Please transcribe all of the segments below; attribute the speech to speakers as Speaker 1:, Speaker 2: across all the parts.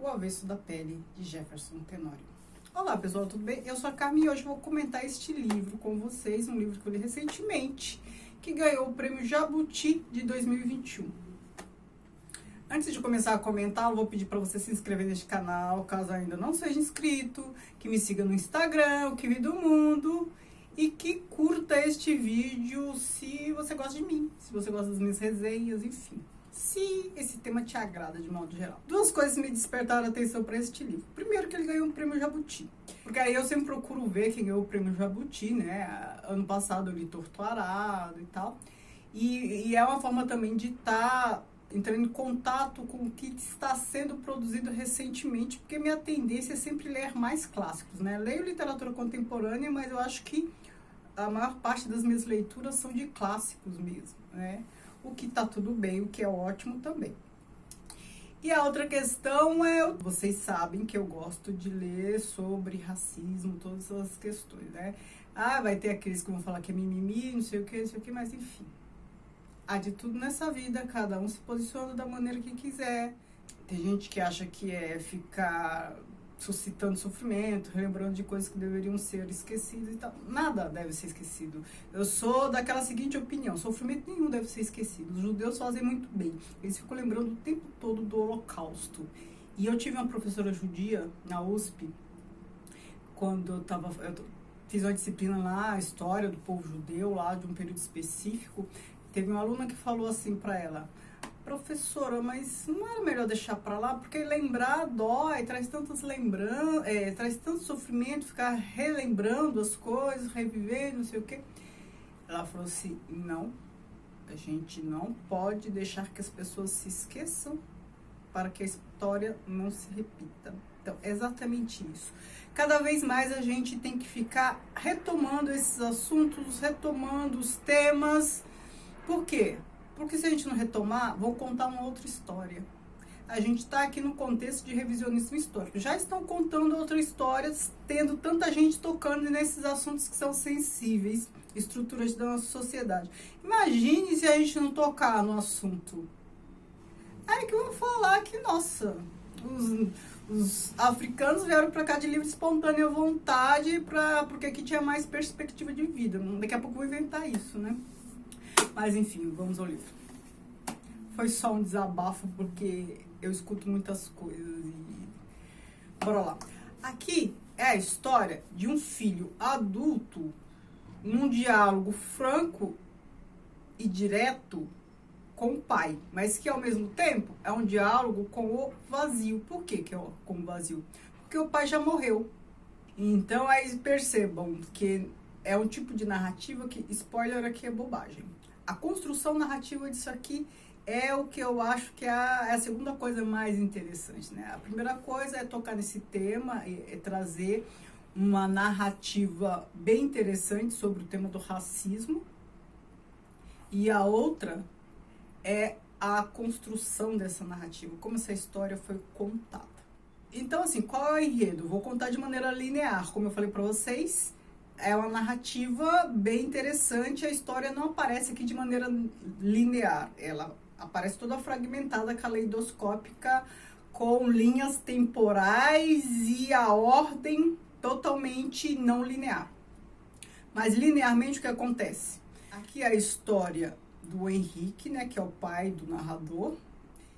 Speaker 1: O Avesso da Pele, de Jefferson Tenório. Olá pessoal, tudo bem? Eu sou a Carmen e hoje vou comentar este livro com vocês, um livro que eu li recentemente, que ganhou o prêmio Jabuti de 2021. Antes de começar a comentar, eu vou pedir para você se inscrever neste canal, caso ainda não seja inscrito, que me siga no Instagram, o Kiwi do Mundo, e que curta este vídeo se você gosta de mim, se você gosta das minhas resenhas, enfim. Se esse tema te agrada de modo geral. Duas coisas me despertaram a atenção para este livro. Primeiro, que ele ganhou o prêmio Jabuti. Porque aí eu sempre procuro ver quem ganhou o prêmio Jabuti, né? Ano passado eu li Torto Arado e tal. E é uma forma também de estar entrando em contato com o que está sendo produzido recentemente, porque minha tendência é sempre ler mais clássicos, né? Leio literatura contemporânea, mas eu acho que a maior parte das minhas leituras são de clássicos mesmo, né? O que tá tudo bem, o que é ótimo também. E a outra questão é, vocês sabem que eu gosto de ler sobre racismo, todas essas questões, né? Ah, vai ter aqueles que vão falar que é mimimi, não sei o que, mas enfim. Há de tudo nessa vida, cada um se posiciona da maneira que quiser. Tem gente que acha que é ficar suscitando sofrimento, relembrando de coisas que deveriam ser esquecidas e tal. Nada deve ser esquecido. Eu sou daquela seguinte opinião: sofrimento nenhum deve ser esquecido. Os judeus fazem muito bem. Eles ficam lembrando o tempo todo do Holocausto. E eu tive uma professora judia na USP, quando eu fiz uma disciplina lá, a história do povo judeu, lá de um período específico. Teve uma aluna que falou assim para ela: professora, mas não era melhor deixar para lá? Porque lembrar dói, traz tantas lembranças, traz tanto sofrimento, ficar relembrando as coisas, revivendo, não sei o quê. Ela falou assim: não, a gente não pode deixar que as pessoas se esqueçam para que a história não se repita. Então, é exatamente isso. Cada vez mais a gente tem que ficar retomando esses assuntos, retomando os temas. Por quê? Porque se a gente não retomar, vou contar uma outra história. A gente está aqui no contexto de revisionismo histórico. Já estão contando outras histórias, tendo tanta gente tocando nesses assuntos que são sensíveis, estruturas da nossa sociedade. Imagine se a gente não tocar no assunto. Aí que vão falar que, nossa, os africanos vieram para cá de livre e espontânea vontade porque aqui tinha mais perspectiva de vida. Daqui a pouco eu vou inventar isso, né? Mas enfim, vamos ao livro. Foi só um desabafo porque eu escuto muitas coisas e... Bora lá. Aqui é a história de um filho adulto num diálogo franco e direto com o pai, mas que ao mesmo tempo é um diálogo com o vazio. Por que que é com o vazio? Porque o pai já morreu. Então aí percebam que é um tipo de narrativa que, spoiler aqui, é bobagem. A construção narrativa disso aqui é o que eu acho que é a segunda coisa mais interessante, né? A primeira coisa é tocar nesse tema, é trazer uma narrativa bem interessante sobre o tema do racismo. E a outra é a construção dessa narrativa, como essa história foi contada. Então, assim, qual é o enredo? Vou contar de maneira linear, como eu falei para vocês. É uma narrativa bem interessante, a história não aparece aqui de maneira linear, ela aparece toda fragmentada, caleidoscópica, com linhas temporais e a ordem totalmente não linear. Mas linearmente o que acontece? Aqui é a história do Henrique, né, que é o pai do narrador,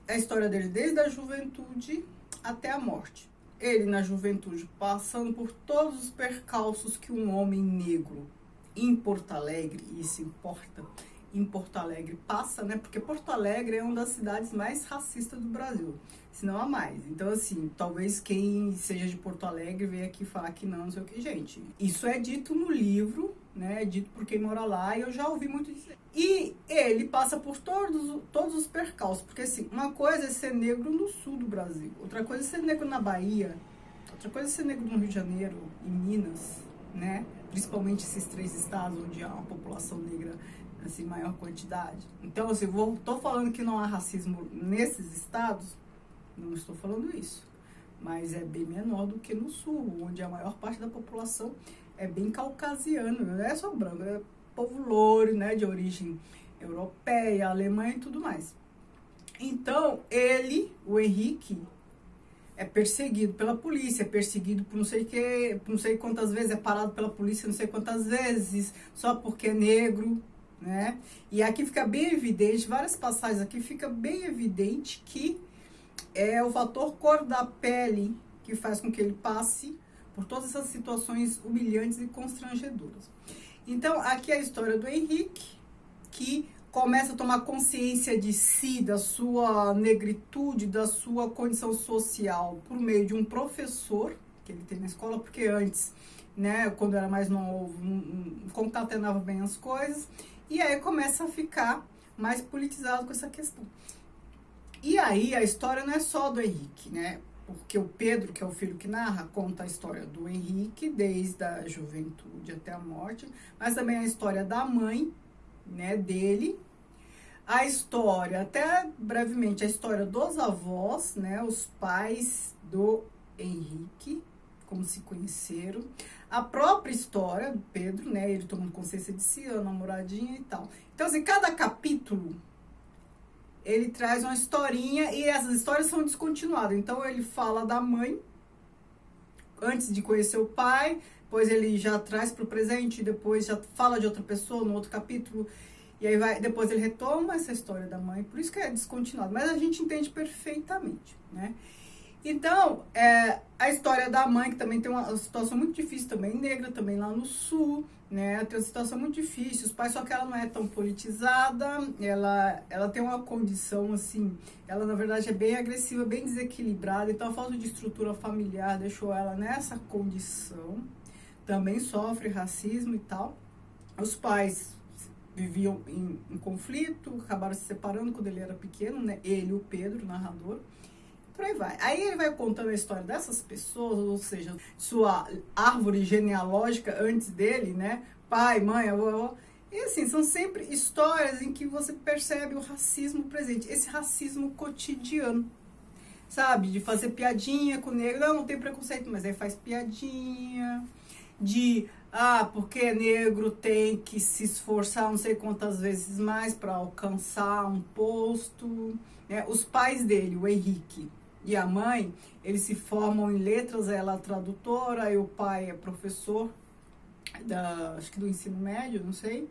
Speaker 1: é a história dele desde a juventude até a morte. Ele, na juventude, passando por todos os percalços que um homem negro em Porto Alegre, e isso importa, em Porto Alegre passa, né? Porque Porto Alegre é uma das cidades mais racistas do Brasil, se não a mais. Então, assim, talvez quem seja de Porto Alegre venha aqui falar que não sei o que. Gente, isso é dito no livro, né? É dito por quem mora lá, e eu já ouvi muito dizer. E ele passa por todos os percalços, porque assim, uma coisa é ser negro no sul do Brasil, outra coisa é ser negro na Bahia, outra coisa é ser negro no Rio de Janeiro, em Minas, né? Principalmente esses três estados onde há uma população negra assim, maior quantidade. Então, assim, tô falando que não há racismo nesses estados, não estou falando isso, mas é bem menor do que no sul, onde a maior parte da população é bem caucasiana, não é só branco, é povo louro, né, de origem europeia, alemã e tudo mais. Então, ele, o Henrique, é perseguido pela polícia, é perseguido por não sei que, por não sei quantas vezes, é parado pela polícia não sei quantas vezes, só porque é negro, né? E aqui fica bem evidente, várias passagens aqui fica bem evidente que é o fator cor da pele que faz com que ele passe por todas essas situações humilhantes e constrangedoras. Então, aqui é a história do Henrique, que começa a tomar consciência de si, da sua negritude, da sua condição social, por meio de um professor que ele tem na escola, porque antes, né, quando era mais novo, não concatenava bem as coisas, e aí começa a ficar mais politizado com essa questão. E aí a história não é só do Henrique, né? Porque o Pedro, que é o filho que narra, conta a história do Henrique desde a juventude até a morte, mas também a história da mãe, né, dele, a história, até brevemente, a história dos avós, né, os pais do Henrique, como se conheceram, a própria história do Pedro, né, ele tomando consciência de si, a namoradinha e tal. Então, assim, cada capítulo ele traz uma historinha e essas histórias são descontinuadas. Então, ele fala da mãe antes de conhecer o pai, depois ele já traz para o presente, depois já fala de outra pessoa no outro capítulo, e aí depois ele retoma essa história da mãe, por isso que é descontinuado, mas a gente entende perfeitamente, né? Então, a história da mãe, que também tem uma situação muito difícil, também negra, também lá no sul, né? Tem uma situação muito difícil, os pais, só que ela não é tão politizada, ela tem uma condição, assim, ela na verdade é bem agressiva, bem desequilibrada, então a falta de estrutura familiar deixou ela nessa condição, também sofre racismo e tal. Os pais viviam em conflito, acabaram se separando quando ele era pequeno, né? Ele, o Pedro, o narrador. Por aí vai. Aí ele vai contando a história dessas pessoas, ou seja, sua árvore genealógica antes dele, né? Pai, mãe, avó. E assim, são sempre histórias em que você percebe o racismo presente, esse racismo cotidiano, sabe? De fazer piadinha com o negro, não tem preconceito, mas aí faz piadinha, porque negro tem que se esforçar não sei quantas vezes mais para alcançar um posto, né? Os pais dele, o Henrique e a mãe, eles se formam em letras, ela é tradutora, e o pai é professor, acho que do ensino médio, não sei.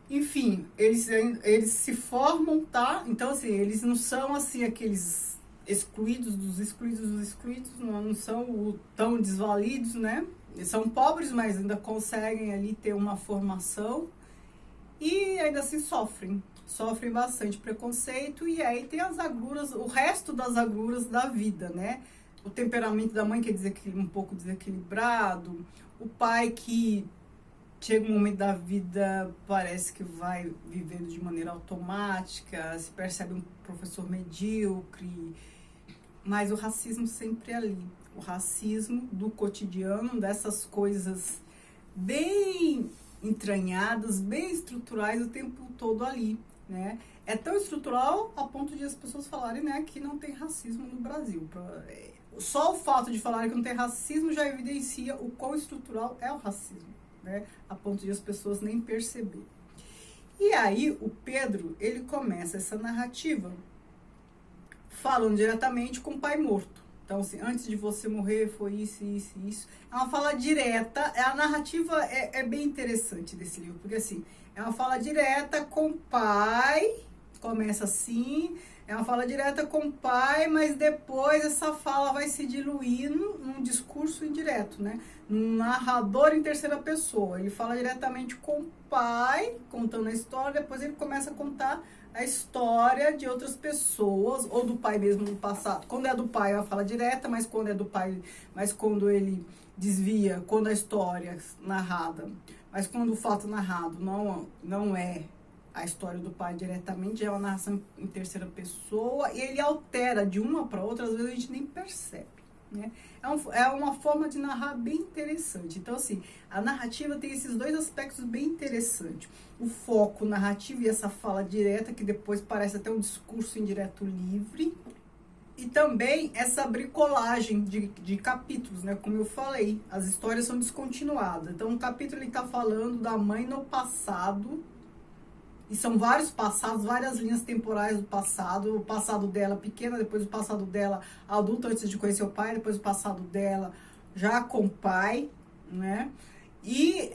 Speaker 1: Enfim, eles se formam, tá? Então, assim, eles não são, assim, aqueles excluídos dos excluídos, não são tão desvalidos, né? Eles são pobres, mas ainda conseguem ali ter uma formação e ainda assim sofrem bastante preconceito, e aí tem as agruras, o resto das agruras da vida, né? O temperamento da mãe que é um pouco desequilibrado, o pai que chega um momento da vida, parece que vai vivendo de maneira automática, se percebe um professor medíocre, mas o racismo sempre é ali, o racismo do cotidiano, dessas coisas bem entranhadas, bem estruturais o tempo todo ali, né? É tão estrutural a ponto de as pessoas falarem, né, que não tem racismo no Brasil. Só o fato de falarem que não tem racismo já evidencia o quão estrutural é o racismo, né? A ponto de as pessoas nem perceber. E aí o Pedro, ele começa essa narrativa falando diretamente com o pai morto. Então, assim, antes de você morrer foi isso, isso, isso. É uma fala direta, a narrativa é bem interessante desse livro, porque assim, é uma fala direta com o pai, começa assim, é uma fala direta com o pai, mas depois essa fala vai se diluindo num discurso indireto, né? Num narrador em terceira pessoa. Ele fala diretamente com o pai, contando a história, depois ele começa a contar a história de outras pessoas, ou do pai mesmo no passado. Quando é do pai, ela fala direta, mas quando ele desvia, quando a história narrada, mas quando o fato narrado não é a história do pai diretamente, é uma narração em terceira pessoa, e ele altera de uma para outra, às vezes a gente nem percebe, né? É uma forma de narrar bem interessante. Então, assim, a narrativa tem esses dois aspectos bem interessantes. O foco narrativo e essa fala direta, que depois parece até um discurso indireto livre. E também essa bricolagem de capítulos, né? Como eu falei, as histórias são descontinuadas. Então, um capítulo ele está falando da mãe no passado, E são vários passados, várias linhas temporais do passado. O passado dela pequena, depois o passado dela adulta, antes de conhecer o pai, depois o passado dela já com o pai, né? E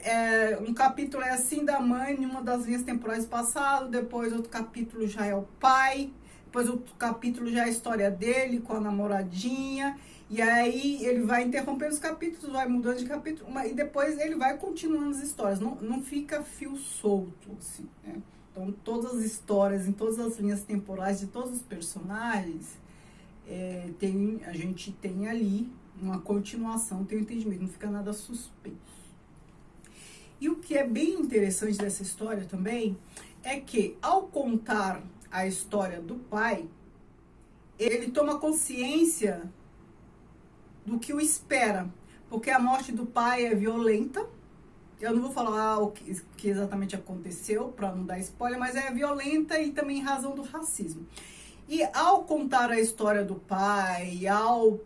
Speaker 1: um capítulo é assim da mãe, em uma das linhas temporais do passado, depois outro capítulo já é o pai, depois outro capítulo já é a história dele com a namoradinha, e aí ele vai interrompendo os capítulos, vai mudando de capítulo, e depois ele vai continuando as histórias, não fica fio solto, assim, né? Então, todas as histórias, em todas as linhas temporais de todos os personagens, a gente tem ali uma continuação, tem um entendimento, não fica nada suspenso. E o que é bem interessante dessa história também é que, ao contar a história do pai, ele toma consciência do que o espera, porque a morte do pai é violenta. Eu não vou falar o que exatamente aconteceu, para não dar spoiler, mas é violenta e também em razão do racismo. E ao contar a história do pai, ao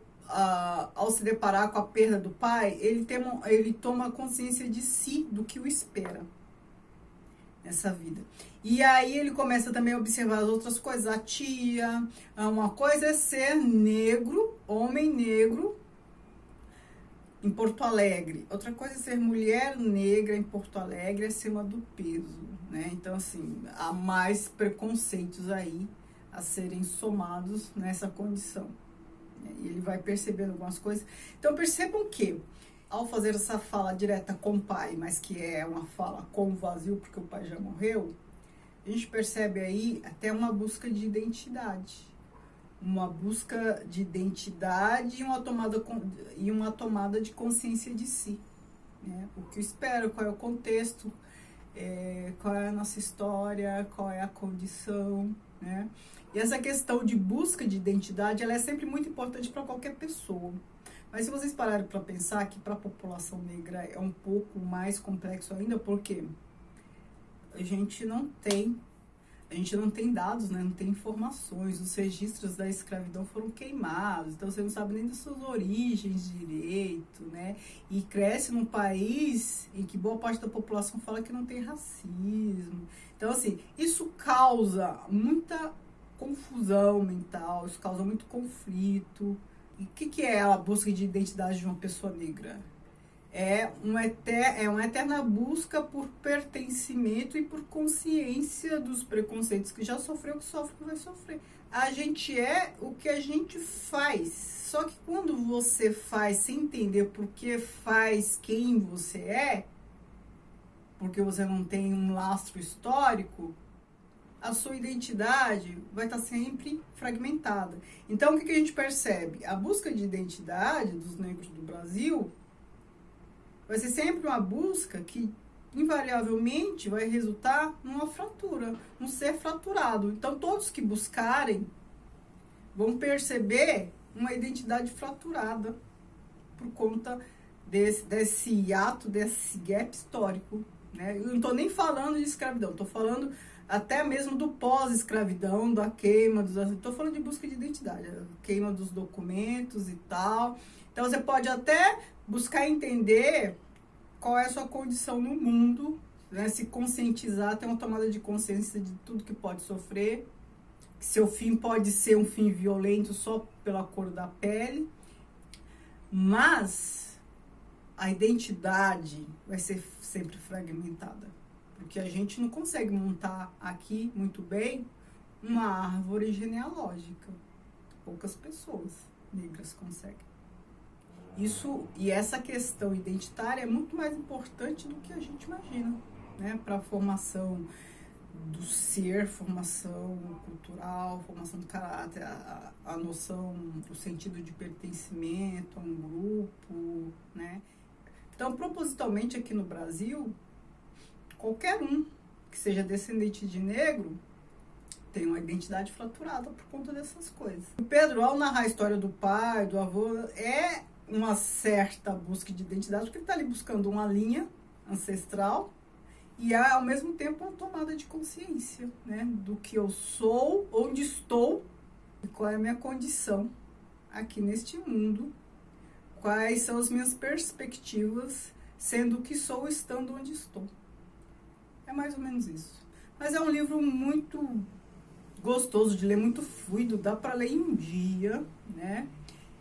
Speaker 1: se deparar com a perda do pai, ele toma consciência de si, do que o espera nessa vida. E aí ele começa também a observar as outras coisas, a tia. Uma coisa é ser negro, homem negro, em Porto Alegre. Outra coisa é ser mulher negra em Porto Alegre acima do peso, né? Então, assim, há mais preconceitos aí a serem somados nessa condição. E ele vai percebendo algumas coisas. Então, percebam que, ao fazer essa fala direta com o pai, mas que é uma fala com o vazio, porque o pai já morreu, a gente percebe aí até uma busca de identidade. Uma busca de identidade e uma tomada de consciência de si, né? O que eu espero, qual é o contexto, qual é a nossa história, qual é a condição, né? E essa questão de busca de identidade, ela é sempre muito importante para qualquer pessoa. Mas se vocês pararem para pensar que para a população negra é um pouco mais complexo ainda, porque a gente não tem dados, né? Não tem informações. Os registros da escravidão foram queimados, então você não sabe nem das suas origens direito, né? E cresce num país em que boa parte da população fala que não tem racismo. Então, assim, isso causa muita confusão mental, isso causa muito conflito. E o que é a busca de identidade de uma pessoa negra? É uma eterna busca por pertencimento e por consciência dos preconceitos que já sofreu, que sofre, que vai sofrer. A gente é o que a gente faz. Só que quando você faz sem entender por que faz, quem você é, porque você não tem um lastro histórico, a sua identidade vai estar sempre fragmentada. Então, o que a gente percebe? A busca de identidade dos negros do Brasil vai ser sempre uma busca que, invariavelmente, vai resultar numa fratura, num ser fraturado. Então, todos que buscarem vão perceber uma identidade fraturada por conta desse ato, desse gap histórico, né? Eu não estou nem falando de escravidão, estou falando até mesmo do pós-escravidão, da queima estou falando de busca de identidade, a queima dos documentos e tal. Então, você pode até buscar entender qual é a sua condição no mundo, né? Se conscientizar, ter uma tomada de consciência de tudo que pode sofrer, que seu fim pode ser um fim violento só pela cor da pele, mas a identidade vai ser sempre fragmentada, porque a gente não consegue montar aqui muito bem uma árvore genealógica. Poucas pessoas negras conseguem. E essa questão identitária é muito mais importante do que a gente imagina, né? Para a formação do ser, formação cultural, formação do caráter, a noção, o sentido de pertencimento a um grupo, né? Então, propositalmente aqui no Brasil, qualquer um que seja descendente de negro tem uma identidade fraturada por conta dessas coisas. O Pedro, ao narrar a história do pai, do avô, é uma certa busca de identidade, porque ele está ali buscando uma linha ancestral e, ao mesmo tempo, uma tomada de consciência, né? Do que eu sou, onde estou e qual é a minha condição aqui neste mundo, quais são as minhas perspectivas, sendo o que sou, estando onde estou. É mais ou menos isso. Mas é um livro muito gostoso de ler, muito fluido, dá para ler em um dia, né?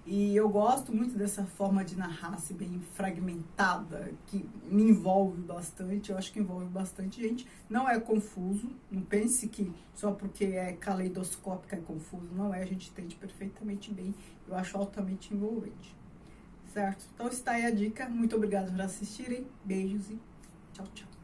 Speaker 1: E eu gosto muito dessa forma de narrar, assim, bem fragmentada, que me envolve bastante. Eu acho que envolve bastante gente. Não é confuso, não pense que só porque é caleidoscópica é confuso. Não é, a gente entende perfeitamente bem. Eu acho altamente envolvente. Certo? Então está aí a dica. Muito obrigada por assistirem. Beijos e tchau, tchau.